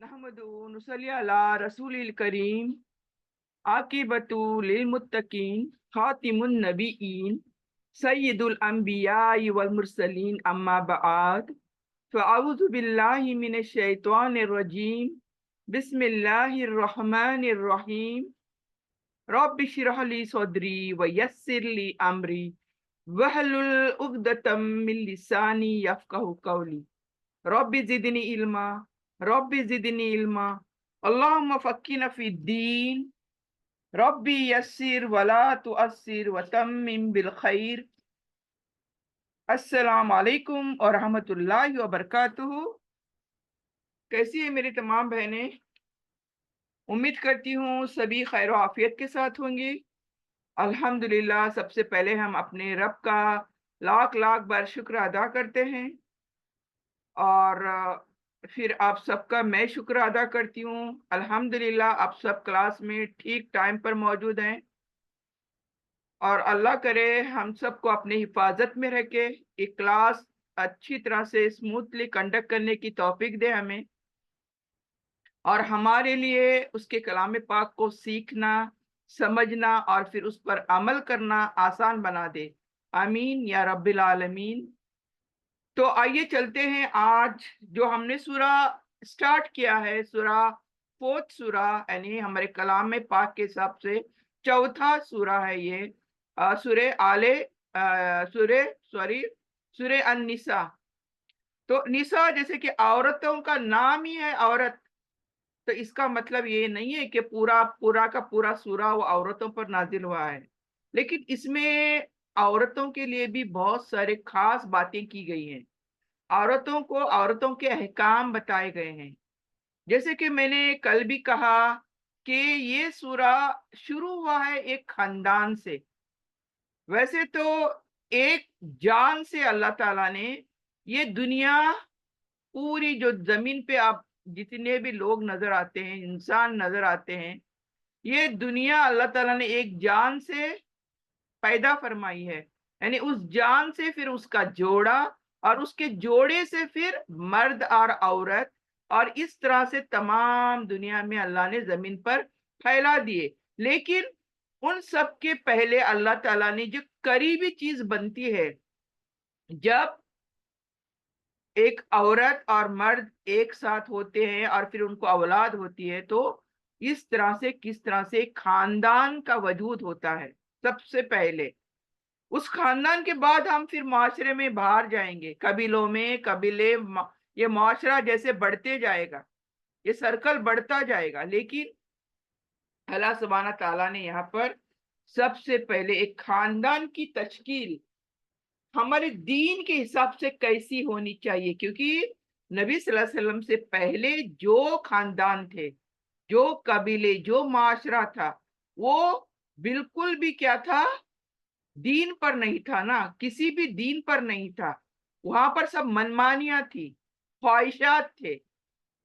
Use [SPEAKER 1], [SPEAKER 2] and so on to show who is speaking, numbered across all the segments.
[SPEAKER 1] नहमदु नुसल्ली अला रसूलिल करीम आकिबतु लिल मुत्तकीन खातिमुन नबीयीन सय्यिदुल अंबियाई वल मुरसलीन अम्मा बआद फ़अऊज़ु बिल्लाहि मिनश शैतानिर रजीम बिस्मिल्लाहिर रहमानिर रहीम रब्बि इश्रह ली सदरी व यस्सिर ली अमरी वहलुल उक़दतम मिन लिसानी यफ़क़हू क़ौली रब्बि ज़िदनी इल्मा रब्बि ज़िदनी इल्मा अल्लाहुम्मा फ़क्किना फ़िद्दीन रब्बी यस्सिर वला तुअस्सिर वतम्मिम बिल खैर। अस्सलाम वालेकुम और रहमतुल्लाहि व बरकातुहू। कैसी है मेरी तमाम बहनें? उम्मीद करती हूँ सभी खैर आफियत के साथ होंगी। अल्हम्दुलिल्लाह, सबसे पहले हम अपने रब का लाख लाख बार शुक्र अदा करते हैं और फिर आप सबका मैं शुक्र अदा करती हूँ। अल्हम्दुलिल्लाह, आप सब क्लास में ठीक टाइम पर मौजूद हैं और अल्लाह करे हम सबको अपनी हिफाजत में रह के एक क्लास अच्छी तरह से स्मूथली कंडक्ट करने की तौफीक दे हमें, और हमारे लिए उसके कलाम पाक को सीखना, समझना और फिर उस पर अमल करना आसान बना दे। आमीन या रब्बिल आलमीन। तो आइए चलते हैं। आज जो हमने सूरा स्टार्ट किया है, सूरा फोर्थ सूरा, यानी हमारे कलाम पाक के हिसाब से चौथा सूरा है ये। सूरे आले सूरे सॉरी सूरे अन-निसा। तो निसा जैसे कि औरतों का नाम ही है औरत, तो इसका मतलब ये नहीं है कि पूरा पूरा का पूरा सूरा वो औरतों पर नाजिल हुआ है, लेकिन इसमें औरतों के लिए भी बहुत सारे खास बातें की गई हैं। औरतों को औरतों के अहकाम बताए गए हैं। जैसे कि मैंने कल भी कहा कि ये सूरा शुरू हुआ है एक खानदान से। वैसे तो एक जान से अल्लाह ताला ने ये दुनिया, पूरी जो जमीन पे आप जितने भी लोग नजर आते हैं, इंसान नजर आते हैं, ये दुनिया अल्लाह ताला ने एक जान से पैदा फरमाई है। यानी उस जान से फिर उसका जोड़ा, और उसके जोड़े से फिर मर्द और औरत, और इस तरह से तमाम दुनिया में अल्लाह ने जमीन पर फैला दिए। लेकिन उन सब के पहले अल्लाह ताला ने जो करीबी चीज बनती है, जब एक औरत और मर्द एक साथ होते हैं और फिर उनको औलाद होती है, तो इस तरह से किस तरह से एक खानदान का वजूद होता है सबसे पहले। उस खानदान के बाद हम फिर माशरे में बाहर जाएंगे, कबीलों में, ये माशरा जैसे बढ़ते जाएगा, ये सर्कल बढ़ता जाएगा। लेकिन अल्लाह सुब्हाना ताला ने यहाँ पर सबसे पहले एक खानदान की तश्कील हमारे दीन के हिसाब से कैसी होनी चाहिए, क्योंकि नबी सल्लल्लाहु अलैहि वसल्लम से पहले जो खानदान थे, जो कबीले, जो माशरा था, वो बिल्कुल भी क्या था, दीन पर नहीं था ना, किसी भी दीन पर नहीं था। वहां पर सब मनमानियां थी, ख्वाहिशात थे,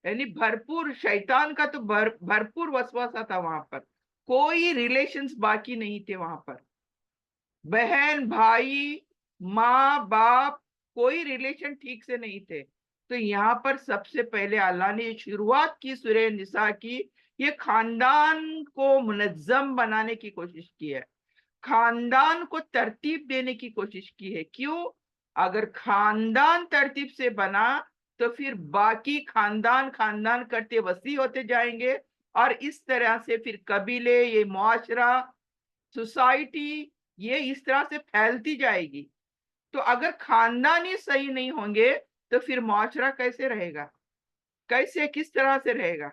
[SPEAKER 1] यानी भरपूर शैतान का तो भरपूर वसवासा था वहां पर। कोई रिलेशंस बाकी नहीं थे वहां पर, बहन भाई, माँ बाप, कोई रिलेशन ठीक से नहीं थे। तो यहाँ पर सबसे पहले अल्लाह ने शुरुआत की सूरह निसा की, ये खानदान को मुनज्जम बनाने की कोशिश की है, खानदान को तरतीब देने की कोशिश की है। क्यों? अगर खानदान तरतीब से बना तो फिर बाकी खानदान खानदान करते वसी होते जाएंगे, और इस तरह से फिर कबीले, ये मुआशरा, सोसाइटी, ये इस तरह से फैलती जाएगी। तो अगर खानदान ही सही नहीं होंगे तो फिर मुआशरा कैसे रहेगा, कैसे किस तरह से रहेगा?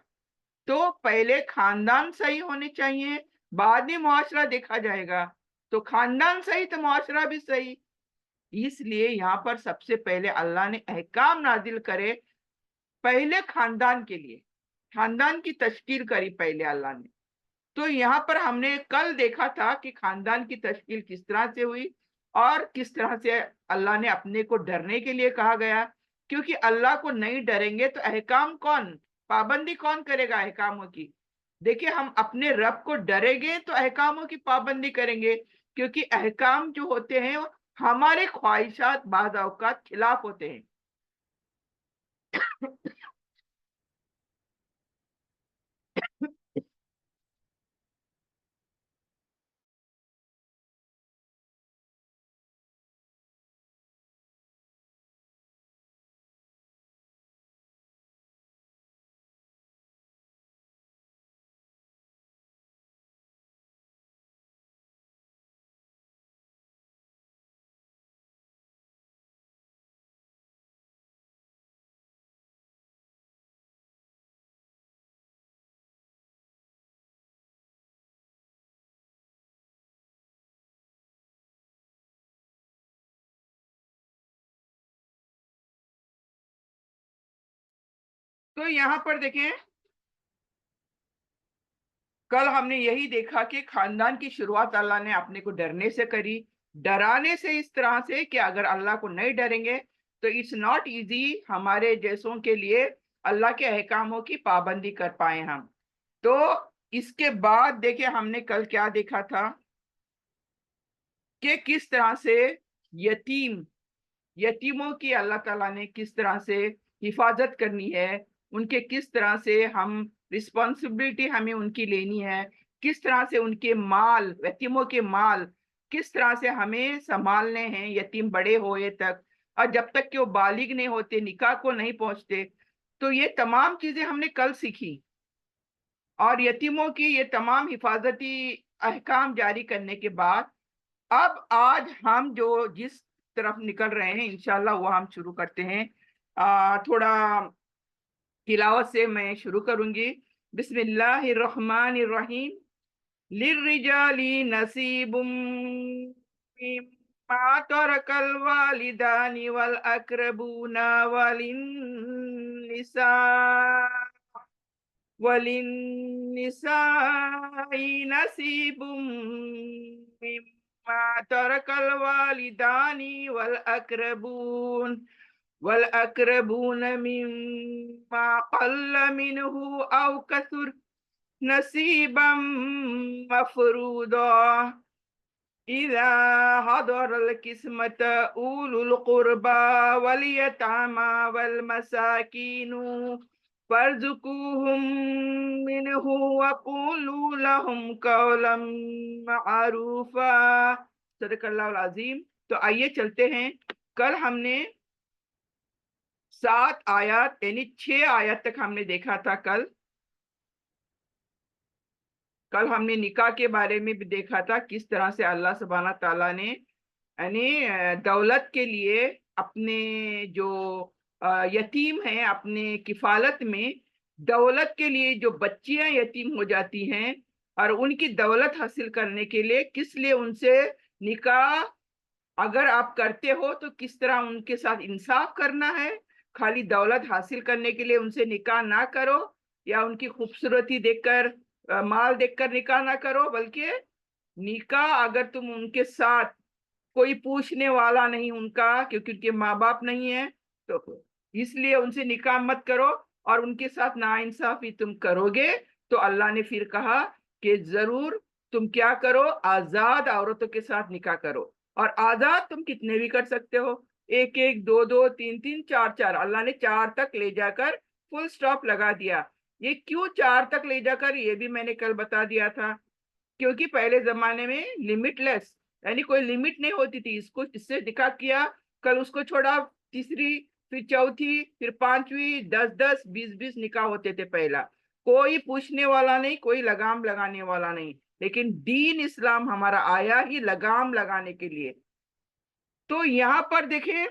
[SPEAKER 1] तो पहले खानदान सही होने चाहिए, बाद में मुआशरा देखा जाएगा। तो खानदान सही तो मुआशरा भी सही। इसलिए यहाँ पर सबसे पहले अल्लाह ने अहकाम नाजिल करे, पहले खानदान के लिए खानदान की तश्कील करी पहले अल्लाह ने। तो यहाँ पर हमने कल देखा था कि खानदान की तश्कील किस तरह से हुई और किस तरह से अल्लाह ने अपने को डरने के लिए कहा गया। क्योंकि अल्लाह को नहीं डरेंगे तो अहकाम कौन, पाबंदी कौन करेगा अहकामों की? देखिए, हम अपने रब को डरेंगे तो अहकामों की पाबंदी करेंगे, क्योंकि अहकाम जो होते हैं वो हमारे ख्वाहिशात बाज़ औक़ात खिलाफ होते हैं। तो यहाँ पर देखें, कल हमने यही देखा कि खानदान की शुरुआत अल्लाह ने अपने को डरने से करी, डराने से इस तरह से कि अगर अल्लाह को नहीं डरेंगे तो इट्स नॉट इजी हमारे जैसों के लिए अल्लाह के अहकामों की पाबंदी कर पाए हम। तो इसके बाद देखिए हमने कल क्या देखा था कि किस तरह से यतीमों की अल्लाह ताला ने किस तरह से हिफाजत करनी है, उनके किस तरह से हम रिस्पॉन्सिबिलिटी हमें उनकी लेनी है, किस तरह से उनके माल, यतीमों के माल किस तरह से हमें संभालने हैं यतीम बड़े होए तक, और जब तक कि वो बालिग नहीं होते, निकाह को नहीं पहुंचते। तो ये तमाम चीजें हमने कल सीखी, और यतीमों की ये तमाम हिफाजती अहकाम जारी करने के बाद अब आज हम जो जिस तरफ निकल रहे हैं इंशाल्लाह वो हम शुरू करते हैं। थोड़ा तिलावत से मैं शुरू करूंगी। बिस्मिल्लाहिर्रहमानिर्रहीम। लिर्रिजाली नसीबुम मिम्मा तरकल वालिदानी वल अक़रबूना वलिन्निसाई नसीबुम मिम्मा तरकल वालिदानी वल अक़रबून मिम्मा क़ल्ल मिन्हु औ कसुर नसीबम मफ़रूदा। इज़ा हदरल किस्मत उलुल क़ुरबा वल यतामा वल मसाकीनु फर्जुकूहुम मिन्हु वक़ूलू लहुम क़ौलन मअरूफा। सदक़ल्लाहुल अज़ीम। तो आइए चलते हैं। कल हमने 7 आयत यानी 6 आयत तक हमने देखा था। कल हमने निकाह के बारे में भी देखा था, किस तरह से अल्लाह सुब्हाना ताला ने यानी दौलत के लिए अपने जो यतीम हैं अपने किफालत में, दौलत के लिए जो बच्चियां यतीम हो जाती हैं और उनकी दौलत हासिल करने के लिए किस लिए उनसे निकाह अगर आप करते हो तो किस तरह उनके साथ इंसाफ करना है। खाली दौलत हासिल करने के लिए उनसे निकाह ना करो, या उनकी खूबसूरती देखकर माल देखकर निकाह ना करो, बल्कि निकाह अगर तुम उनके साथ कोई पूछने वाला नहीं उनका, क्योंकि उनके माँ बाप नहीं है, तो इसलिए उनसे निकाह मत करो। और उनके साथ नाइंसाफी तुम करोगे तो अल्लाह ने फिर कहा कि जरूर तुम क्या करो, आजाद औरतों के साथ निकाह करो। और आजाद तुम कितने भी कर सकते हो, एक एक, दो दो, तीन तीन, चार चार। अल्लाह ने 4 तक ले जाकर फुल स्टॉप लगा दिया। ये क्यों 4 तक ले जाकर, ये भी मैंने कल बता दिया था। क्योंकि पहले जमाने में लिमिटलेस यानी कोई लिमिट नहीं होती थी, इसको इससे निकाह किया, कल उसको छोड़ा, तीसरी, फिर चौथी, फिर पांचवी, 10-10, 20-20 निकाह होते थे पहला। कोई पूछने वाला नहीं, कोई लगाम लगाने वाला नहीं। लेकिन दीन इस्लाम हमारा आया ही लगाम लगाने के लिए। तो यहाँ पर देखें,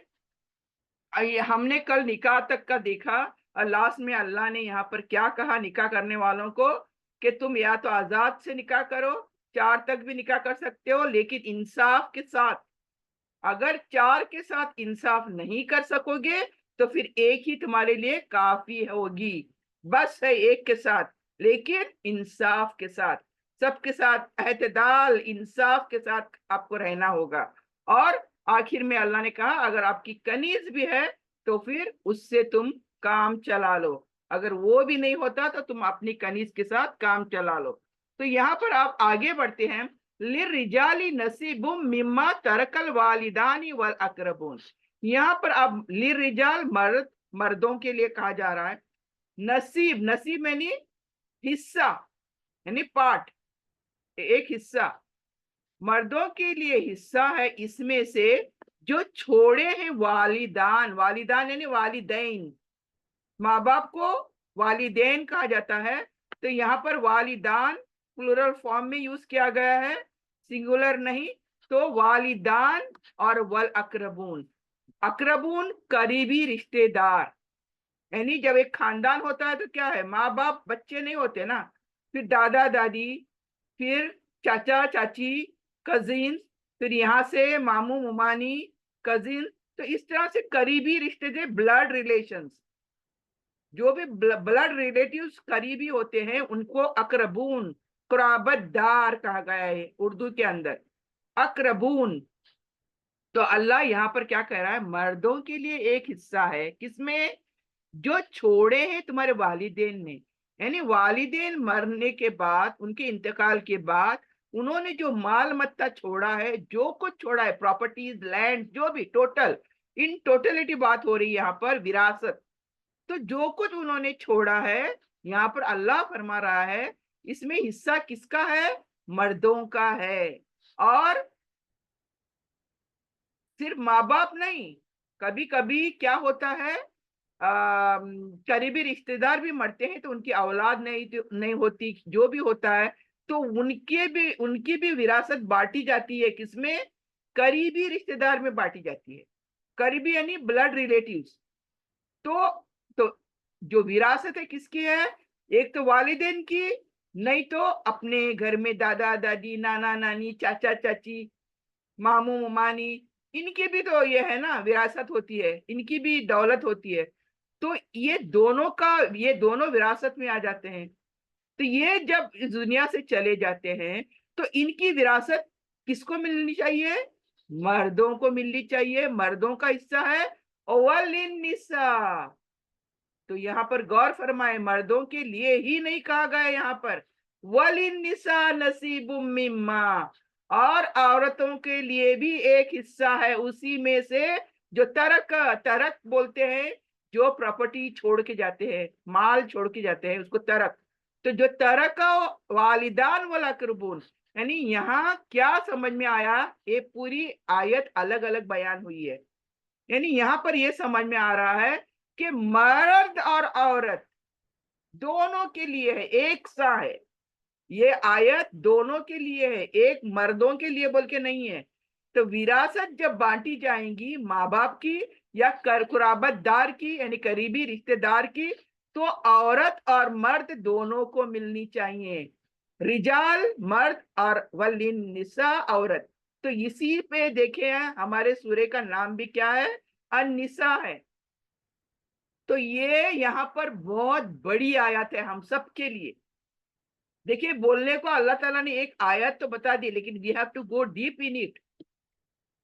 [SPEAKER 1] हमने कल निकाह तक का देखा, और लास्ट में अल्लाह ने यहाँ पर क्या कहा निकाह करने वालों को, कि तुम या तो आजाद से निकाह करो, 4 तक भी निकाह कर सकते हो, लेकिन इंसाफ के साथ। अगर 4 के साथ इंसाफ नहीं कर सकोगे तो फिर एक ही तुम्हारे लिए काफी होगी। बस है एक के साथ, लेकिन इंसाफ के साथ, सबके साथ एतदाल इंसाफ के साथ आपको रहना होगा। और आखिर में अल्लाह ने कहा अगर आपकी कनीज भी है तो फिर उससे तुम काम चला लो, अगर वो भी नहीं होता तो तुम अपनी कनीज के साथ काम चला लो। तो यहाँ पर आप आगे बढ़ते हैं। लिर्रिजाली नसीबुम मिम्मा तरकल वालिदानी वल अक़रबून। यहाँ पर अब लिर्रिजाल मर्दों के लिए कहा जा रहा है। नसीब यानी हिस्सा, यानी पार्ट, एक हिस्सा मर्दों के लिए हिस्सा है इसमें से जो छोड़े हैं वालिदान यानी वालिदैन, माँ बाप को वालिदैन कहा जाता है। तो यहाँ पर वालिदान प्लूरल फॉर्म में यूज किया गया है, सिंगुलर नहीं। तो वालिदान और वल अक़रबून, अक़रबून करीबी रिश्तेदार, यानी जब एक खानदान होता है तो क्या है, माँ बाप बच्चे नहीं होते ना, फिर दादा दादी, फिर चाचा चाची, कजिन, फिर यहाँ से मामू मुमानी, कजिन। तो इस तरह से करीबी रिश्ते थे, ब्लड रिलेशंस। जो भी ब्लड रिलेटिव्स करीबी होते हैं उनको अकरबून, कुराबतदार कहा गया है उर्दू के अंदर, अकरबून। तो अल्लाह यहाँ पर क्या कह रहा है, मर्दों के लिए एक हिस्सा है, किसमें, जो छोड़े हैं तुम्हारे वालिदैन ने, यानी वालिदैन मरने के बाद, उनके इंतकाल के बाद उन्होंने जो माल मत्ता छोड़ा है, जो कुछ छोड़ा है, प्रॉपर्टीज, लैंड, जो भी, टोटल, इन टोटलिटी बात हो रही है यहाँ पर, विरासत। तो जो कुछ उन्होंने छोड़ा है, यहाँ पर अल्लाह फरमा रहा है इसमें हिस्सा किसका है, मर्दों का है। और सिर्फ माँ बाप नहीं, कभी कभी क्या होता है, करीबी रिश्तेदार भी मरते हैं तो उनकी औलाद नहीं होती, जो भी होता है, तो उनकी भी विरासत बांटी जाती है, किसमें, करीबी रिश्तेदार में बांटी जाती है। करीबी यानी ब्लड रिलेटिव्स। तो जो विरासत है किसकी है, एक तो वालिदैन की, नहीं तो अपने घर में दादा दादी, नाना नानी, चाचा चाची, मामू मामी, इनकी भी तो ये है ना, विरासत होती है, इनकी भी दौलत होती है। तो ये दोनों विरासत में आ जाते हैं। तो ये जब इस दुनिया से चले जाते हैं तो इनकी विरासत किसको मिलनी चाहिए, मर्दों को मिलनी चाहिए, मर्दों का हिस्सा है। ओवलिन निसा, तो यहाँ पर गौर फरमाए, मर्दों के लिए ही नहीं कहा गया यहाँ पर, वलिन निसा नसीबुम मिम्मा, और औरतों के लिए भी एक हिस्सा है उसी में से, जो तरक, तरक बोलते हैं, जो प्रॉपर्टी छोड़ के जाते हैं, माल छोड़ के जाते हैं, उसको तरक। तो जो तरक, वालिदान वाला कुर्बान, यानी यहाँ क्या समझ में आया, ये पूरी आयत अलग अलग बयान हुई है। यानी यहाँ पर ये समझ में आ रहा है कि मर्द और औरत दोनों के लिए है, एक सा है। ये आयत दोनों के लिए है, एक मर्दों के लिए बोल के नहीं है। तो विरासत जब बांटी जाएंगी माँ बाप की या कुराबतदार की, यानी करीबी रिश्तेदार की, तो औरत और मर्द दोनों को मिलनी चाहिए, रिजाल मर्द और वलिन निसा औरत। तो इसी पे देखे हैं, हमारे सूर्य का नाम भी क्या है, अन-निसा है। तो ये यहाँ पर बहुत बड़ी आयत है हम सब के लिए। देखिए, बोलने को अल्लाह ताला ने एक आयत तो बता दी, लेकिन we have to go deep in it.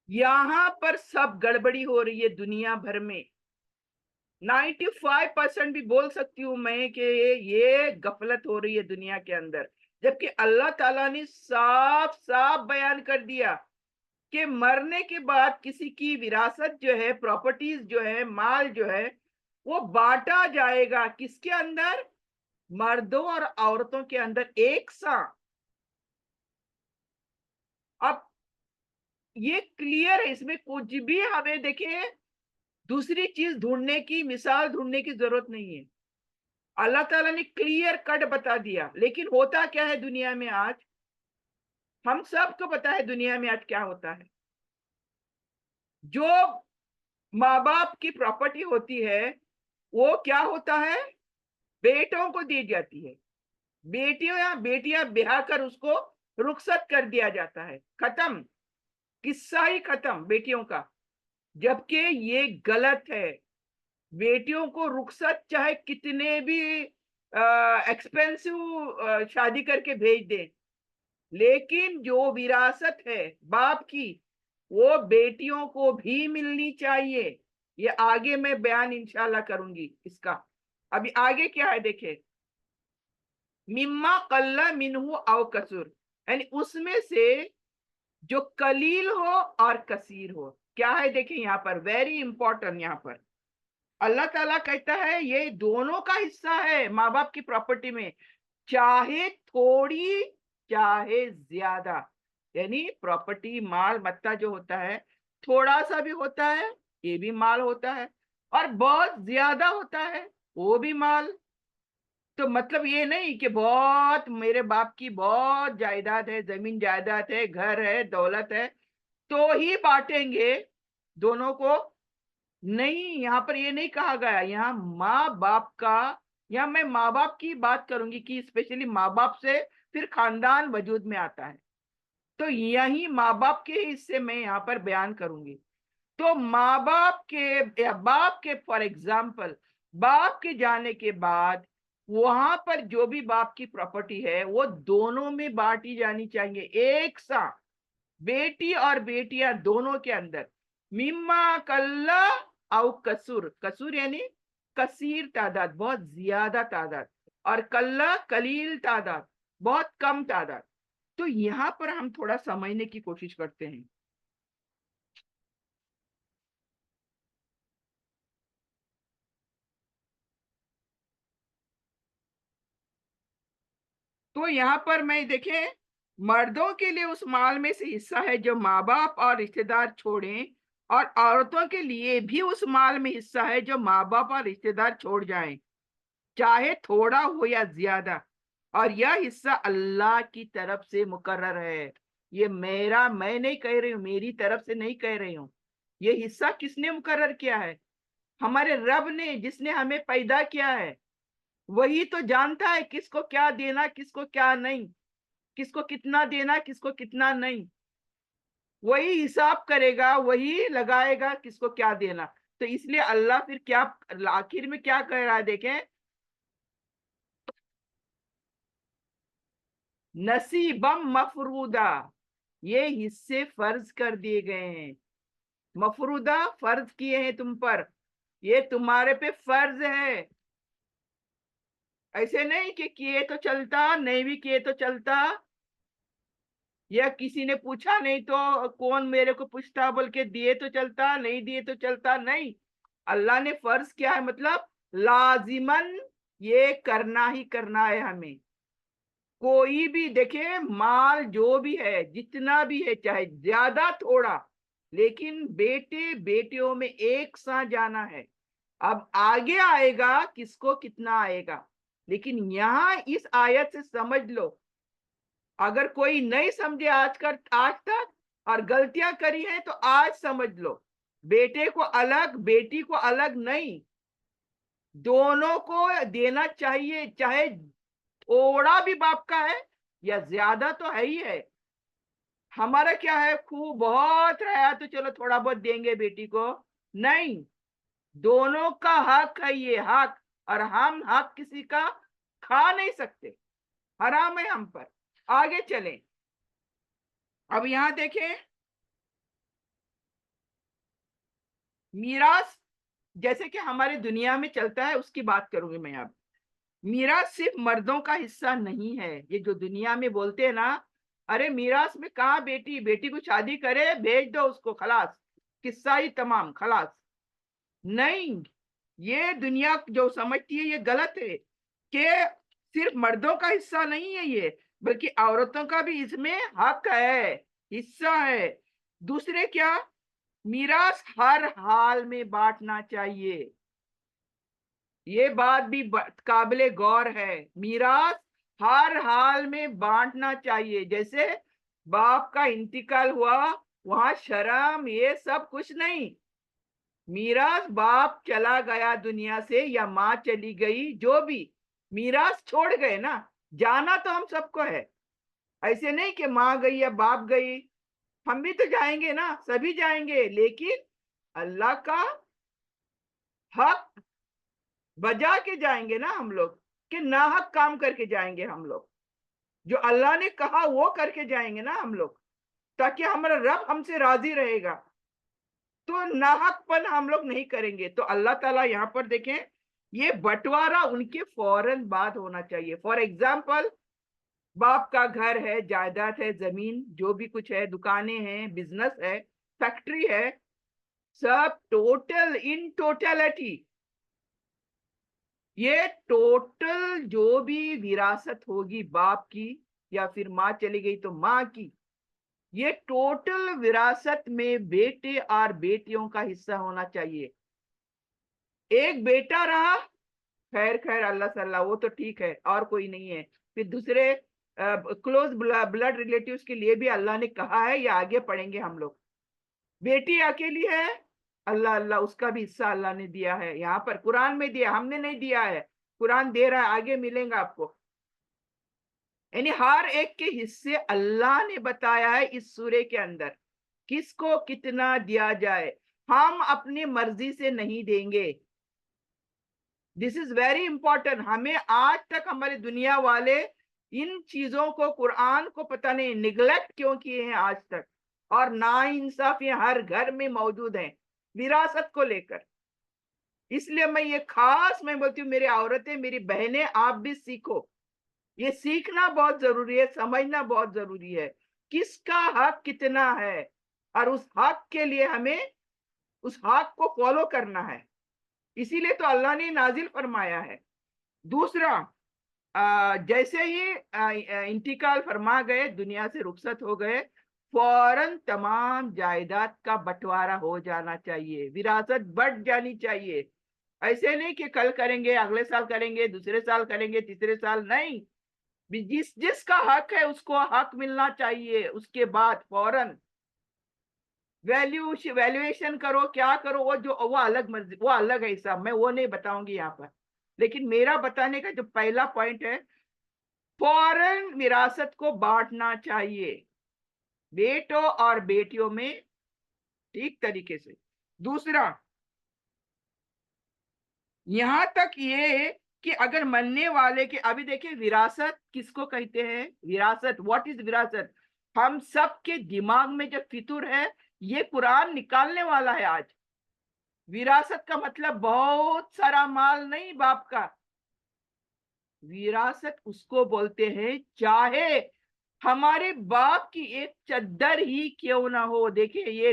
[SPEAKER 1] यहाँ पर सब गड़बड़ी हो रही है दुनिया भर में। 95% भी बोल सकती हूँ मैं कि ये गफलत हो रही है दुनिया के अंदर, जबकि अल्लाह ताला ने साफ साफ बयान कर दिया कि मरने के बाद किसी की विरासत जो है, प्रॉपर्टीज जो है, माल जो है, वो बांटा जाएगा किसके अंदर, मर्दों और औरतों के अंदर एक सा। अब ये क्लियर है, इसमें कुछ भी हमें देखिए दूसरी चीज ढूंढने की, मिसाल ढूंढने की जरूरत नहीं है। अल्लाह ताला ने क्लियर कट बता दिया। लेकिन होता क्या है दुनिया में आज, हम सबको पता है दुनिया में आज क्या होता है। जो माँ बाप की प्रॉपर्टी होती है वो क्या होता है, बेटों को दी जाती है। बेटियों या बेटियां ब्याह कर उसको रुखसत कर दिया जाता है, खत्म, किस्सा ही खत्म बेटियों का। जबकि ये गलत है। बेटियों को रुखसत चाहे कितने भी एक्सपेंसिव शादी करके भेज दें, लेकिन जो विरासत है बाप की, वो बेटियों को भी मिलनी चाहिए। ये आगे मैं बयान इंशाल्लाह करूंगी इसका। अभी आगे क्या है देखे, मिम्मा कल्ला मिनहु अव कसुर, यानी उसमें से जो कलील हो और कसीर हो। क्या है देखिए यहाँ पर, वेरी इंपॉर्टेंट, यहाँ पर अल्लाह ताला कहता है ये दोनों का हिस्सा है माँ बाप की प्रॉपर्टी में, चाहे थोड़ी चाहे ज्यादा। यानी प्रॉपर्टी, माल मत्ता जो होता है, थोड़ा सा भी होता है ये भी माल होता है, और बहुत ज्यादा होता है वो भी माल। तो मतलब ये नहीं कि बहुत, मेरे बाप की बहुत जायदाद है, जमीन जायदाद है, घर है, दौलत है, तो ही बांटेंगे दोनों को। नहीं, यहाँ पर ये नहीं कहा गया। यहाँ माँ बाप का, यहाँ मैं माँ बाप की बात करूंगी कि स्पेशली माँ बाप से फिर खानदान वजूद में आता है, तो यही माँ बाप के हिस्से में यहाँ पर बयान करूंगी। तो माँ बाप के या बाप के, फॉर एग्जाम्पल, बाप के जाने के बाद वहां पर जो भी बाप की प्रॉपर्टी है वो दोनों में बांटी जानी चाहिए एक साथ, बेटी और बेटियां दोनों के अंदर। मिम्मा कल्ला औ कसूर, कसूर यानी कसीर तादाद, बहुत ज्यादा तादाद, और कल्ला कलील तादाद, बहुत कम तादाद। तो यहां पर हम थोड़ा समझने की कोशिश करते हैं। तो यहाँ पर मैं देखें, मर्दों के लिए उस माल में से हिस्सा है जो माँ बाप और रिश्तेदार छोड़ें, और औरतों के लिए भी उस माल में हिस्सा है जो माँ बाप और रिश्तेदार छोड़ जाएं, चाहे थोड़ा हो या ज्यादा। और यह हिस्सा अल्लाह की तरफ से मुकर्रर है। ये मेरा, मैं नहीं कह रही हूँ, मेरी तरफ से नहीं कह रही हूँ। ये हिस्सा किसने मुकर्रर किया है? हमारे रब ने, जिसने हमें पैदा किया है। वही तो जानता है किसको क्या देना, किसको क्या नहीं, किसको कितना देना, किसको कितना नहीं। वही हिसाब करेगा, वही लगाएगा किसको क्या देना। तो इसलिए अल्लाह फिर क्या आखिर में क्या कह रहा है, देखें, नसीबम मफरूदा, ये हिस्से फर्ज कर दिए गए हैं। मफरूदा, फर्ज किए हैं तुम पर, ये तुम्हारे पे फर्ज है। ऐसे नहीं कि किए तो चलता, नहीं भी किए तो चलता, या किसी ने पूछा नहीं तो कौन मेरे को पूछता बोल के दिए तो चलता, नहीं दिए तो चलता, नहीं। अल्लाह ने फर्ज किया है, मतलब लाजिमन ये करना ही करना है हमें। कोई भी देखे, माल जो भी है, जितना भी है, चाहे ज्यादा थोड़ा, लेकिन बेटे बेटियों में एक साथ जाना है। अब आगे आएगा किसको कितना आएगा, लेकिन यहां इस आयत से समझ लो। अगर कोई नहीं समझे आज तक और गलतियां करी है तो आज समझ लो, बेटे को अलग बेटी को अलग नहीं, दोनों को देना चाहिए, चाहे थोड़ा भी बाप का है या ज्यादा तो है ही है। हमारा क्या है, खूब बहुत रहा तो चलो थोड़ा बहुत देंगे बेटी को, नहीं, दोनों का हक है ये हक। और हम हक किसी का खा नहीं सकते, हराम है हम पर। आगे चलें। अब यहां देखें, मीरास जैसे कि हमारी दुनिया में चलता है उसकी बात करूंगी मैं अब। मीरास सिर्फ मर्दों का हिस्सा नहीं है। ये जो दुनिया में बोलते हैं ना, अरे मीरास में कहा, बेटी बेटी को शादी करे, भेज दो उसको, खलास, किस्सा ही तमाम, खलास। नहीं, ये दुनिया जो समझती है ये गलत है, कि सिर्फ मर्दों का हिस्सा नहीं है ये, बल्कि औरतों का भी इसमें हक है, हिस्सा है। दूसरे क्या, मीरास हर हाल में बांटना चाहिए। ये बात भी काबिले गौर है। मीरास हर हाल में बांटना चाहिए। जैसे बाप का इंतकाल हुआ, वहां शर्म ये सब कुछ नहीं। मीरास बाप चला गया दुनिया से या माँ चली गई, जो भी मीरास छोड़ गए ना, जाना तो हम सबको है। ऐसे नहीं कि माँ गई या बाप गई, हम भी तो जाएंगे ना, सभी जाएंगे, लेकिन अल्लाह का हक बजा के जाएंगे ना हम लोग, कि नाहक काम करके जाएंगे हम लोग। जो अल्लाह ने कहा वो करके जाएंगे ना हम लोग, ताकि हमारा रब हमसे राजी रहेगा। तो नाहकपन हम लोग नहीं करेंगे। तो अल्लाह ताला यहाँ पर देखें, ये बंटवारा उनके फौरन बाद होना चाहिए। फॉर एग्जाम्पल, बाप का घर है, जायदाद है, जमीन जो भी कुछ है, दुकानें हैं, बिजनेस है, फैक्ट्री है, सब टोटल इन टोटलिटी, ये टोटल जो भी विरासत होगी बाप की, या फिर माँ चली गई तो माँ की, ये टोटल विरासत में बेटे और बेटियों का हिस्सा होना चाहिए। एक बेटा रहा, खैर खैर, अल्लाह सल्लाह, वो तो ठीक है, और कोई नहीं है। फिर दूसरे क्लोज ब्लड रिलेटिव्स के लिए भी अल्लाह ने कहा है, या आगे पढ़ेंगे हम लोग। बेटी अकेली है, अल्लाह अल्लाह, उसका भी हिस्सा अल्लाह ने दिया है, यहाँ पर कुरान में दिया, हमने नहीं दिया है, कुरान दे रहा है, आगे मिलेगा आपको। यानी हर एक के हिस्से अल्लाह ने बताया है इस सूरे के अंदर, किसको कितना दिया जाए। हम अपनी मर्जी से नहीं देंगे। This is very important. हमें आज तक हमारे दुनिया वाले इन चीजों को, कुरान को पता नहीं निगलेक्ट क्यों किए हैं आज तक, और नाइंसाफी हर घर में मौजूद है विरासत को लेकर। इसलिए मैं बोलती हूँ, मेरी औरतें, मेरी बहनें, आप भी सीखो। ये सीखना बहुत जरूरी है, समझना बहुत जरूरी है किसका हक कितना है, और उस हक के लिए हमें उस हक को फॉलो करना है। इसीलिए तो अल्लाह ने नाजिल फरमाया है। दूसरा, जैसे ही इंतकाल फरमा गए, दुनिया से रुखसत हो गए, फौरन तमाम जायदाद का बंटवारा हो जाना चाहिए, विरासत बढ़ जानी चाहिए। ऐसे नहीं कि कल करेंगे, अगले साल करेंगे, दूसरे साल करेंगे, तीसरे साल नहीं। जिस जिसका हक है उसको हक मिलना चाहिए। उसके बाद फौरन वैल्यूएशन करो, क्या करो, वो अलग मर्जी, वो अलग है हिसाब, मैं वो नहीं बताऊंगी यहाँ पर। लेकिन मेरा बताने का जो पहला पॉइंट है, फौरन विरासत को बांटना चाहिए बेटों और बेटियों में ठीक तरीके से। दूसरा, यहां तक ये कि अगर मरने वाले के, अभी देखिए विरासत किसको कहते हैं, विरासत, व्हाट इज विरासत, हम सब के दिमाग में जो फितूर है, ये कुरान निकालने वाला है आज। विरासत का मतलब बहुत सारा माल नहीं बाप का। विरासत उसको बोलते हैं चाहे हमारे बाप की एक चद्दर ही क्यों ना हो। देखिए ये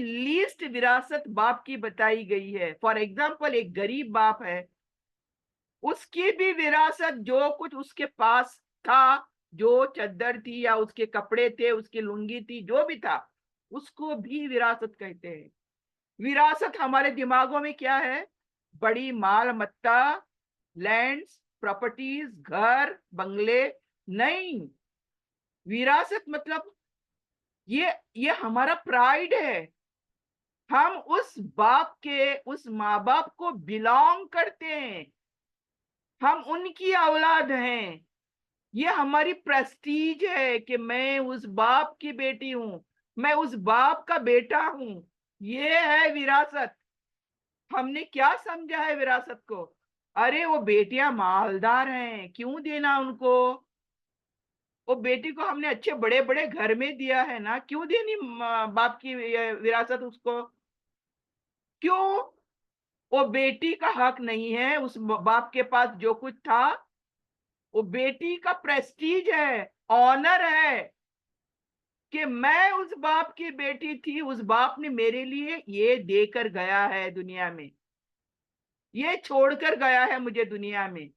[SPEAKER 1] लीस्ट विरासत बाप की बताई गई है। फॉर एग्जाम्पल, एक गरीब बाप है, उसकी भी विरासत, जो कुछ उसके पास था, जो चद्दर थी या उसके कपड़े थे, उसकी लुंगी थी, जो भी था, उसको भी विरासत कहते हैं। विरासत हमारे दिमागों में क्या है, बड़ी माल मत्ता, लैंड्स, प्रॉपर्टीज, घर, बंगले नहीं। विरासत मतलब ये हमारा प्राइड है। हम उस बाप के, उस माँ बाप को बिलोंग करते हैं, हम उनकी औलाद हैं। ये हमारी प्रेस्टीज है कि मैं उस बाप की बेटी हूं, मैं उस बाप का बेटा हूं। ये है विरासत। हमने क्या समझा है विरासत को, अरे वो बेटियां मालदार हैं, क्यों देना उनको, वो बेटी को हमने अच्छे बड़े बड़े घर में दिया है ना, क्यों देनी बाप की विरासत उसको, क्यों, वो बेटी का हक नहीं है उस बाप के पास जो कुछ था। वो बेटी का प्रेस्टीज है, ऑनर है कि मैं उस बाप की बेटी थी, उस बाप ने मेरे लिए ये देकर गया है दुनिया में, ये छोड़कर गया है मुझे दुनिया में।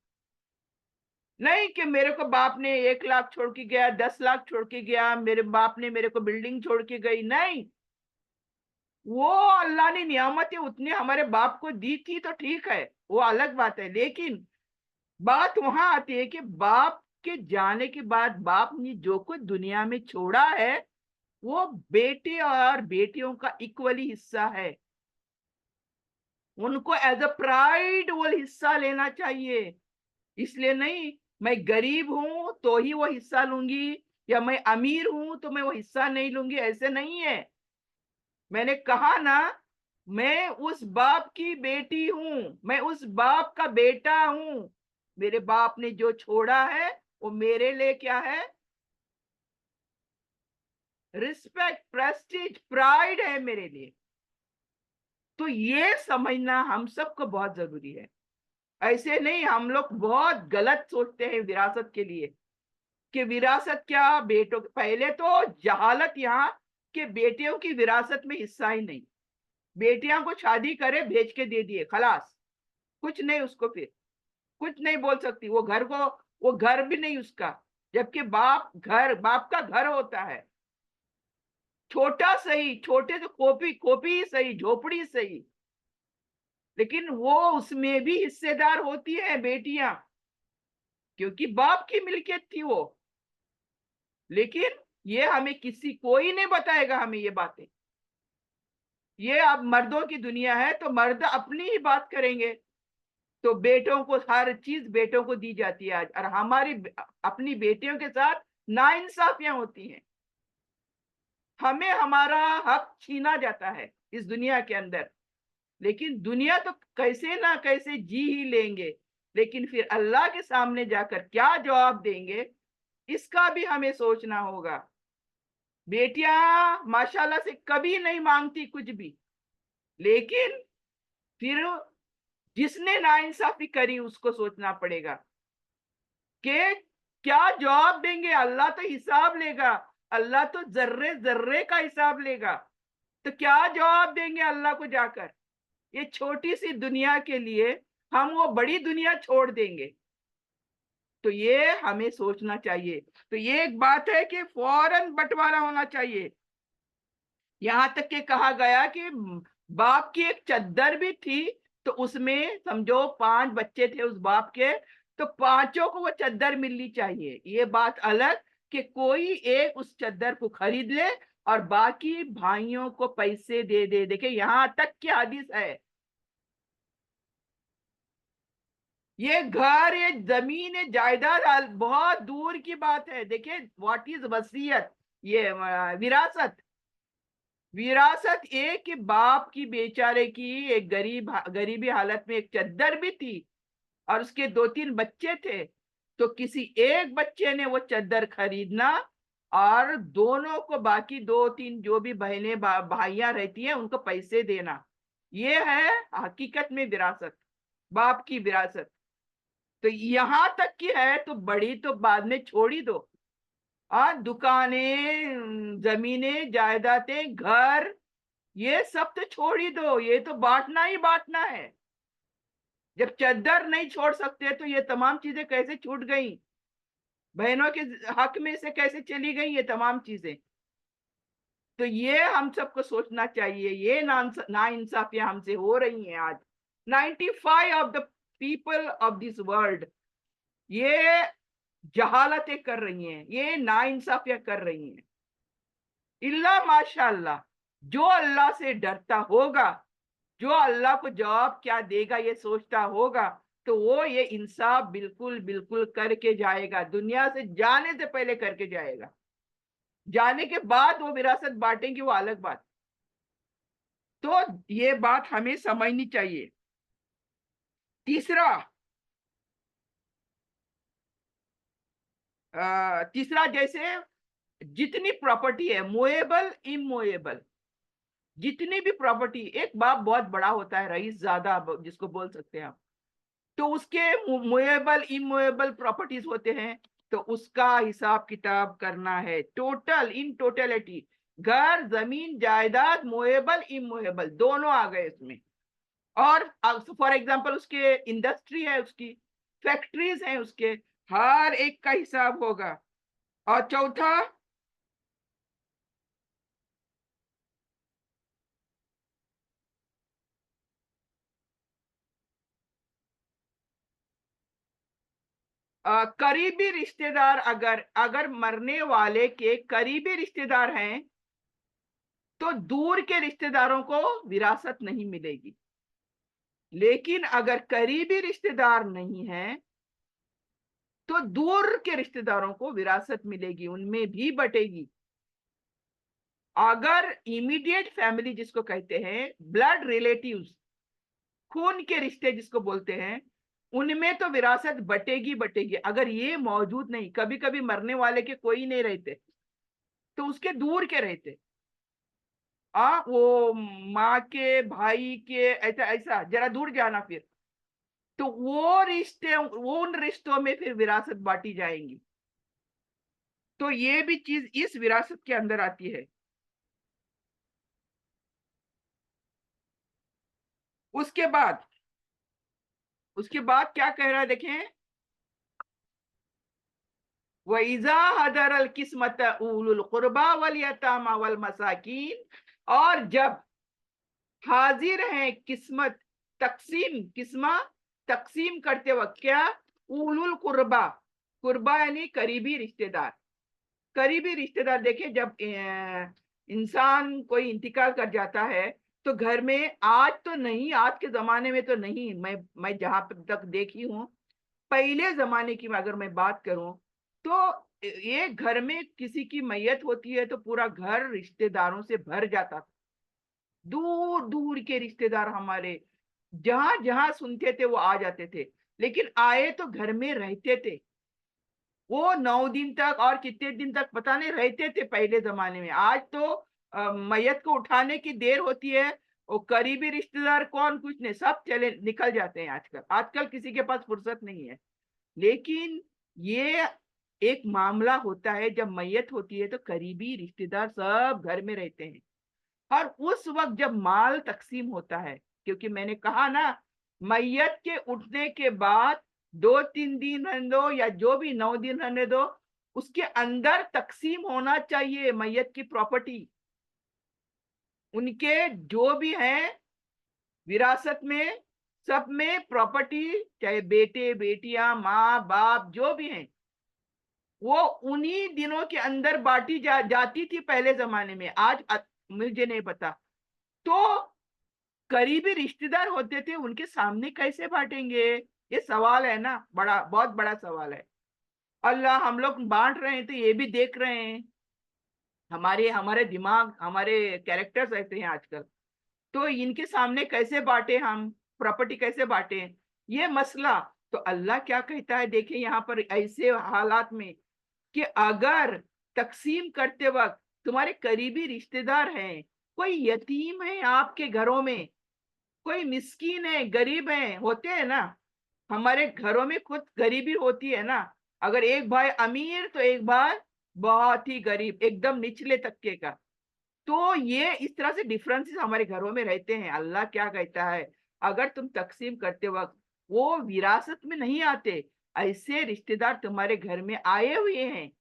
[SPEAKER 1] नहीं कि मेरे को बाप ने 1 लाख छोड़ के गया, 10 लाख छोड़ के गया, मेरे बाप ने मेरे को बिल्डिंग छोड़ के गई, नहीं। वो अल्लाह ने नियामतें उतने हमारे बाप को दी थी तो ठीक है, वो अलग बात है। लेकिन बात वहां आती है कि बाप के जाने के बाद बाप ने जो कुछ दुनिया में छोड़ा है, वो बेटे और बेटियों का इक्वली हिस्सा है। उनको एज अ प्राइड वो हिस्सा लेना चाहिए। इसलिए नहीं मैं गरीब हूं तो ही वो हिस्सा लूंगी, या मैं अमीर हूं तो मैं वो हिस्सा नहीं लूंगी, ऐसे नहीं है। मैंने कहा ना, मैं उस बाप की बेटी हूं, मैं उस बाप का बेटा हूं। मेरे बाप ने जो छोड़ा है वो मेरे लिए क्या है, रिस्पेक्ट, प्रेस्टीज, प्राइड है मेरे लिए। तो ये समझना हम सबको बहुत जरूरी है। ऐसे नहीं, हम लोग बहुत गलत सोचते हैं विरासत के लिए, कि विरासत क्या, बेटों, पहले तो जहालत यहाँ के बेटियों की विरासत में हिस्सा ही नहीं। बेटियां को शादी करे, भेज के दे दिए, खलास, कुछ नहीं उसको, फिर कुछ नहीं बोल सकती वो घर को, वो घर भी नहीं उसका। जबकि बाप का घर होता है, छोटा सही, छोटे से कॉपी कॉपी ही सही, झोपड़ी सही, लेकिन वो उसमें भी हिस्सेदार होती है बेटियां, क्योंकि बाप की मिल्कियत थी वो। लेकिन ये हमें किसी, कोई नहीं बताएगा हमें ये बातें। ये अब मर्दों की दुनिया है तो मर्द अपनी ही बात करेंगे, तो बेटों को हर चीज बेटों को दी जाती है आज, और हमारी अपनी बेटियों के साथ नाइंसाफियां होती हैं। हमें हमारा हक छीना जाता है इस दुनिया के अंदर। लेकिन दुनिया तो कैसे ना कैसे जी ही लेंगे, लेकिन फिर अल्लाह के सामने जाकर क्या जवाब देंगे, इसका भी हमें सोचना होगा। बेटियां माशाल्लाह से कभी नहीं मांगती कुछ भी, लेकिन फिर जिसने नाइंसाफी करी उसको सोचना पड़ेगा कि क्या जवाब देंगे। अल्लाह तो हिसाब लेगा, अल्लाह तो जर्रे जर्रे का हिसाब लेगा। तो क्या जवाब देंगे अल्लाह को जाकर? ये छोटी सी दुनिया के लिए हम वो बड़ी दुनिया छोड़ देंगे? तो ये हमें सोचना चाहिए। तो ये एक बात है कि फौरन बंटवारा होना चाहिए। यहां तक के कहा गया कि बाप की एक चद्दर भी थी, तो उसमें समझो 5 बच्चे थे उस बाप के, तो पांचों को वो चद्दर मिलनी चाहिए। ये बात अलग कि कोई एक उस चद्दर को खरीद ले और बाकी भाइयों को पैसे दे दे। देखिए यहां तक की हदीस है। ये घर, ये जमीन, ये जायदाद बहुत दूर की बात है। देखिए व्हाट इज वसीयत, ये विरासत। विरासत एक कि बाप की बेचारे की एक गरीबी हालत में एक चद्दर भी थी और उसके 2-3 बच्चे थे, तो किसी एक बच्चे ने वो चद्दर खरीदना और दोनों को, बाकी 2-3 जो भी बहनें भाइयां रहती हैं उनको पैसे देना। ये है हकीकत में विरासत, बाप की विरासत। तो यहां तक की है, तो बड़ी तो बाद में छोड़ ही दो। दुकानें, जमीनें, जायदादें, घर, ये सब तो छोड़ ही दो, ये तो बांटना ही बांटना है। जब चद्दर नहीं छोड़ सकते तो ये तमाम चीजें कैसे छूट गई? बहनों के हक में से कैसे चली गई ये तमाम चीजें? तो ये हम सबको सोचना चाहिए। ये ना इंसाफियां हमसे हो रही हैं आज। 95 of the people of this world ये जहालतें कर रही हैं, ये ना इंसाफियां कर रही हैं। इल्ला माशाअल्लाह, जो अल्लाह से डरता होगा, जो अल्लाह को जवाब क्या देगा ये सोचता होगा, तो वो ये इंसाफ बिल्कुल बिल्कुल करके जाएगा। दुनिया से जाने से पहले करके जाएगा। जाने के बाद वो विरासत बांटेंगे, वो अलग बात। तो ये बात हमें समझनी चाहिए। तीसरा, तीसरा जैसे जितनी प्रॉपर्टी है, मोएबल इमोएबल, जितनी भी प्रॉपर्टी, एक बाप बहुत बड़ा होता है, रईस ज्यादा जिसको बोल सकते हैं आप, तो उसके मोएबल इमोएबल प्रॉपर्टीज होते हैं, तो उसका हिसाब किताब करना है। टोटल, इन टोटलिटी, घर, जमीन, जायदाद, मोएबल इमोएबल दोनों आ गए इसमें। और फॉर एग्जांपल उसके इंडस्ट्री है, उसकी फैक्ट्रीज हैं, उसके हर एक का हिसाब होगा। और चौथा, करीबी रिश्तेदार, अगर अगर मरने वाले के करीबी रिश्तेदार हैं, तो दूर के रिश्तेदारों को विरासत नहीं मिलेगी। लेकिन अगर करीबी रिश्तेदार नहीं है, तो दूर के रिश्तेदारों को विरासत मिलेगी, उनमें भी बटेगी। अगर इमीडिएट फैमिली जिसको कहते हैं, ब्लड रिलेटिव्स, खून के रिश्ते जिसको बोलते हैं, उनमें तो विरासत बटेगी बटेगी। अगर ये मौजूद नहीं, कभी कभी मरने वाले के कोई नहीं रहते, तो उसके दूर के रहते, वो माँ के, भाई के, ऐसा ऐसा जरा दूर जाना, फिर तो वो रिश्ते, वो उन रिश्तों में फिर विरासत बांटी जाएंगी। तो ये भी चीज इस विरासत के अंदर आती है। उसके बाद, उसके बाद क्या कह रहा है देखें, वइजा हदर अल किस्मत उलुल कुर्बा वल यतामा वल मसाकीन, और जब हाजिर हैं किस्मत, तकसीम, किस्मा तकसीम करते वक्त, क्या, उलुल कुर्बा, कुर्बा यानी करीबी रिश्तेदार। करीबी रिश्तेदार, देखिए जब इंसान कोई इंतकाल कर जाता है, तो घर में, आज तो नहीं, आज के जमाने में तो नहीं, मैं जहां तक देखी हूँ, पहले जमाने की अगर मैं बात करूं, तो एक घर में किसी की मैयत होती है तो पूरा घर रिश्तेदारों से भर जाता था। दूर दूर के रिश्तेदार हमारे, जहां जहां सुनते थे वो आ जाते थे, लेकिन आए तो घर में रहते थे। वो 9 दिन तक और कितने दिन तक पता नहीं रहते थे पहले जमाने में। आज तो मैयत को उठाने की देर होती है, वो करीबी रिश्तेदार कौन कुछ नहीं, सब चले निकल जाते हैं। आजकल आजकल किसी के पास फुर्सत नहीं है। लेकिन ये एक मामला होता है, जब मैयत होती है तो करीबी रिश्तेदार सब घर में रहते हैं। और उस वक्त जब माल तकसीम होता है, क्योंकि मैंने कहा ना, मैयत के उठने के बाद 2-3 दिन रहने दो या जो भी 9 दिन रहने दो, उसके अंदर तकसीम होना चाहिए मैयत की प्रॉपर्टी। उनके जो भी है विरासत में, सब में प्रॉपर्टी, चाहे बेटे बेटियां माँ बाप जो भी हैं, वो उन्हीं दिनों के अंदर बांटी जाती थी पहले जमाने में। आज मुझे नहीं पता। तो करीबी रिश्तेदार होते थे, उनके सामने कैसे बांटेंगे? ये सवाल है ना, बड़ा बहुत बड़ा सवाल है। अल्लाह, हम लोग बांट रहे हैं तो ये भी देख रहे हैं। हमारे हमारे दिमाग, हमारे कैरेक्टर्स ऐसे हैं आजकल। तो इनके सामने कैसे बांटे हम, प्रॉपर्टी कैसे बांटे, ये मसला। तो अल्लाह क्या कहता है, देखिए यहाँ पर ऐसे हालात में कि अगर तकसीम करते वक्त तुम्हारे करीबी रिश्तेदार हैं, कोई यतीम है आपके घरों में, कोई मिस्कीन है, गरीब है, होते हैं ना, हमारे घरों में खुद गरीबी होती है ना। अगर एक भाई अमीर तो एक भाई बहुत ही गरीब, एकदम निचले तबके का। तो ये इस तरह से डिफरेंसेस हमारे घरों में रहते हैं। अल्लाह क्या कहता है, अगर तुम तकसीम करते वक्त वो विरासत में नहीं आते, ऐसे रिश्तेदार तुम्हारे घर में आए हुए हैं,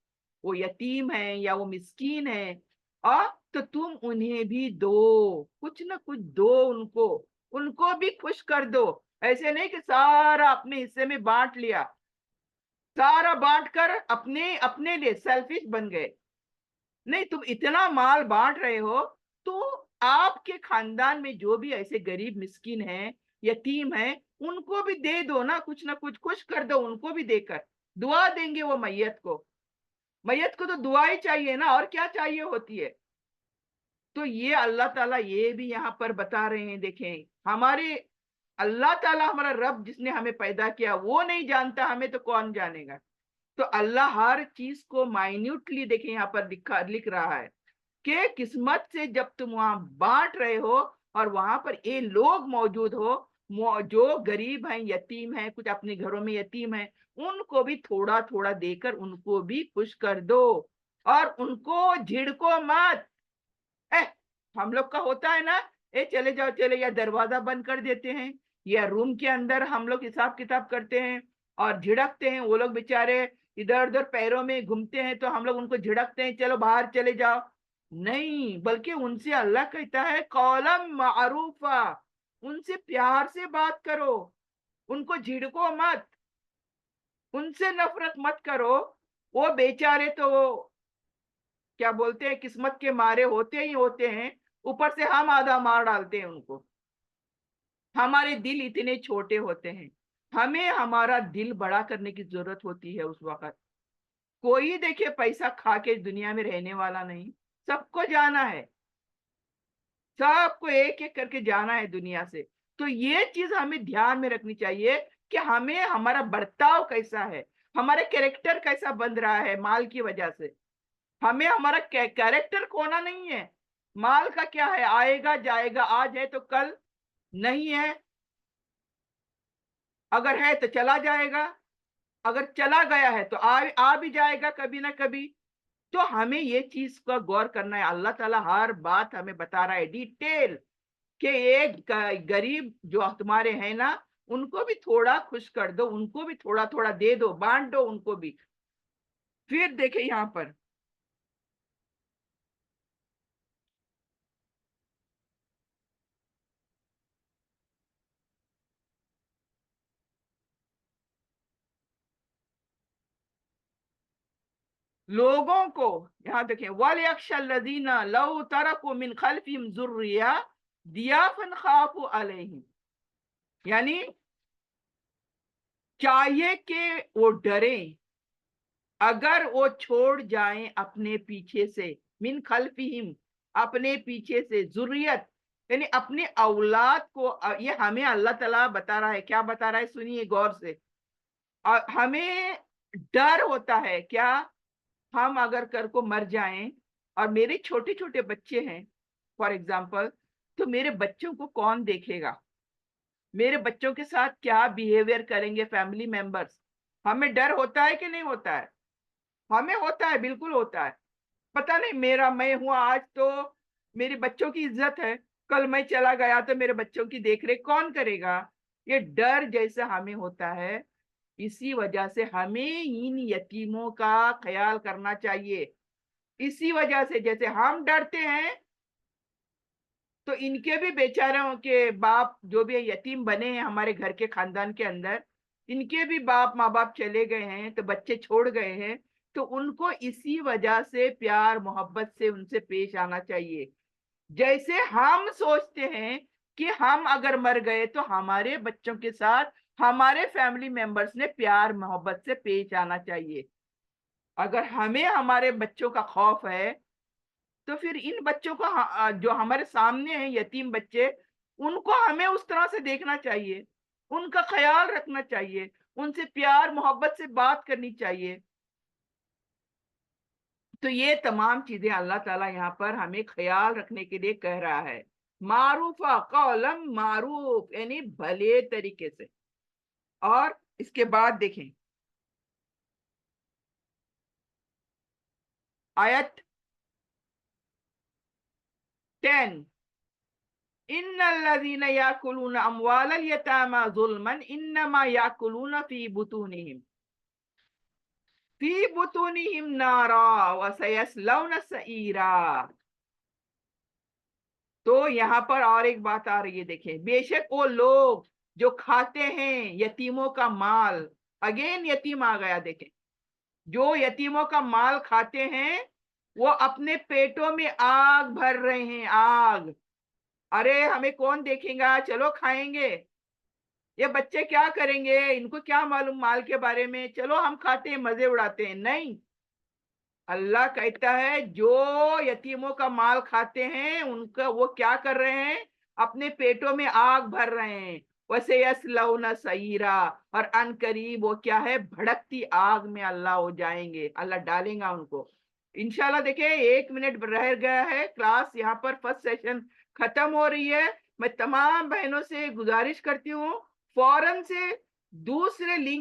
[SPEAKER 1] वो यतीम है या वो मिस्कीन है, और तो तुम उन्हें भी दो, कुछ ना कुछ दो उनको, उनको भी खुश कर दो। ऐसे नहीं कि सारा अपने हिस्से में बांट लिया, सारा बांट कर अपने अपने लिए सेल्फिश बन गए। नहीं, तुम इतना माल बांट रहे हो तो आपके खानदान में जो भी ऐसे गरीब मिस्किन हैं, यतीम हैं, उनको भी दे दो ना कुछ खुश कर दो उनको भी देकर। दुआ देंगे वो मैयत को, मैयत को तो दुआ ही चाहिए ना, और क्या चाहिए होती है। तो ये अल्लाह ताला ये भी यहाँ पर बता रहे हैं। देखें, हमारे अल्लाह ताला, हमारा रब जिसने हमें पैदा किया, वो नहीं जानता हमें तो कौन जानेगा। तो अल्लाह हर चीज को माइन्यूटली, देखें यहाँ पर लिख रहा है कि किस्मत से जब तुम वहां बांट रहे हो और वहां पर ये लोग मौजूद हो, जो गरीब हैं, यतीम हैं, कुछ अपने घरों में यतीम हैं, उनको भी थोड़ा थोड़ा देकर उनको भी खुश कर दो, और उनको झिड़को मत। ए, हम लोग का होता है ना, ए चले जाओ चले, या दरवाजा बंद कर देते हैं, या रूम के अंदर हम लोग हिसाब किताब करते हैं और झिड़कते हैं। वो लोग बेचारे इधर उधर पैरों में घूमते हैं तो हम लोग उनको झिड़कते हैं, चलो बाहर चले जाओ। नहीं, बल्कि उनसे अल्लाह कहता है कौलम मारूफा, उनसे प्यार से बात करो, उनको झिड़को मत, उनसे नफरत मत करो। वो बेचारे तो क्या बोलते हैं, किस्मत के मारे होते ही होते हैं, ऊपर से हम आधा मार डालते हैं उनको। हमारे दिल इतने छोटे होते हैं, हमें हमारा दिल बड़ा करने की जरूरत होती है उस वक्त। कोई देखिए पैसा खा के दुनिया में रहने वाला नहीं, सबको जाना है, सबको एक एक करके जाना है दुनिया से। तो ये चीज हमें ध्यान में रखनी चाहिए कि हमें हमारा बर्ताव कैसा है, हमारे कैरेक्टर कैसा बन रहा है माल की वजह से। हमें हमारा कैरेक्टर खोना नहीं है। माल का क्या है, आएगा जाएगा, आज है तो कल नहीं है, अगर है तो चला जाएगा, अगर चला गया है तो आ भी जाएगा कभी ना कभी। तो हमें ये चीज का गौर करना है। अल्लाह ताला हर बात हमें बता रहा है डिटेल, कि एक गरीब जो तुम्हारे हैं ना, उनको भी थोड़ा खुश कर दो, उनको भी थोड़ा थोड़ा दे दो, बांट दो उनको भी। फिर देखे यहाँ पर लोगों को, यहाँ देखें, वल यख्शल्लज़ीना लौ तरकू मिन खल्फिहिम ज़ुर्रिया दियाफन खाफू अलैहिम, यानी चाहिए कि वो डरे, अगर वो छोड़ जाएं अपने पीछे से, मिन खल्फिहिम, अपने पीछे से, जुर्रियत, यानी अपने औलाद को ये हमें अल्लाह ताला बता रहा है, क्या बता रहा है सुनिए गौर से। हमें डर होता है क्या, हम अगर कल को मर जाएं और मेरे छोटे-छोटे बच्चे हैं फॉर एग्जांपल, तो मेरे बच्चों को कौन देखेगा? मेरे बच्चों के साथ क्या बिहेवियर करेंगे फैमिली मेंबर्स? हमें डर होता है कि नहीं होता है? हमें होता है, बिल्कुल होता है। पता नहीं मेरा मैं हूँ आज तो मेरे बच्चों की इज्जत है, कल मैं चला गया तो मेरे बच्चों की देख-रेख कौन करेगा? ये डर जैसा हमें होता है, इसी वजह से हमें इन यतीमों का ख़्याल करना चाहिए। इसी वजह से जैसे हम डरते हैं, तो इनके भी बेचारों के बाप जो भी यतीम बने हैं हमारे घर के खानदान के अंदर, इनके भी बाप माँ-बाप चले गए हैं, तो बच्चे छोड़ गए हैं, तो उनको इसी वजह से प्यार मोहब्बत से उनसे पेश आना चाहिए। जैसे हम सोचते हैं कि हम अगर मर गए तो हमारे बच्चों के साथ हमारे फैमिली मेंबर्स ने प्यार मोहब्बत से पेश आना चाहिए। अगर हमें हमारे बच्चों का खौफ है, तो फिर इन बच्चों को जो हमारे सामने हैं यतीम बच्चे, उनको हमें उस तरह से देखना चाहिए, उनका ख़्याल रखना चाहिए, उनसे प्यार मोहब्बत से बात करनी चाहिए। तो ये तमाम चीज़ें अल्लाह ताला यहाँ पर हमें ख़्याल रखने के लिए कह रहा है। मारूफ़ा कौलन मारूफ़ यानी भले तरीके से। और इसके बाद देखें आयत 10 इन्नल्लज़ीना याकुलूना अम्वालल यतामा ज़ुल्मन इन्नमा याकुलूना फ़ी बुतूनिहिम नारा व सयस्लौना सईरा। तो यहाँ पर और एक बात आ रही है देखें, बेशक वो लोग जो खाते हैं यतीमों का माल, अगेन यतीम आ गया देखें, जो यतीमों का माल खाते हैं, वो अपने पेटों में आग भर रहे हैं, आग। अरे हमें कौन देखेगा, चलो खाएंगे। ये बच्चे क्या करेंगे, इनको क्या मालूम माल के बारे में, चलो हम खाते हैं, मजे उड़ाते हैं। नहीं, अल्लाह कहता है जो यतीमों का माल खाते हैं उनका वो क्या कर रहे हैं, अपने पेटों में आग भर रहे हैं। वैसे यस्लौना सईरा, और अन करीब वो क्या है, भड़कती आग में अल्लाह हो जाएंगे, अल्लाह डालेगा उनको। इंशाल्लाह देखिए 1 मिनट रह गया है, क्लास यहाँ पर फर्स्ट सेशन खत्म हो रही है। मैं तमाम बहनों से गुजारिश करती हूँ फौरन से दूसरे लिंक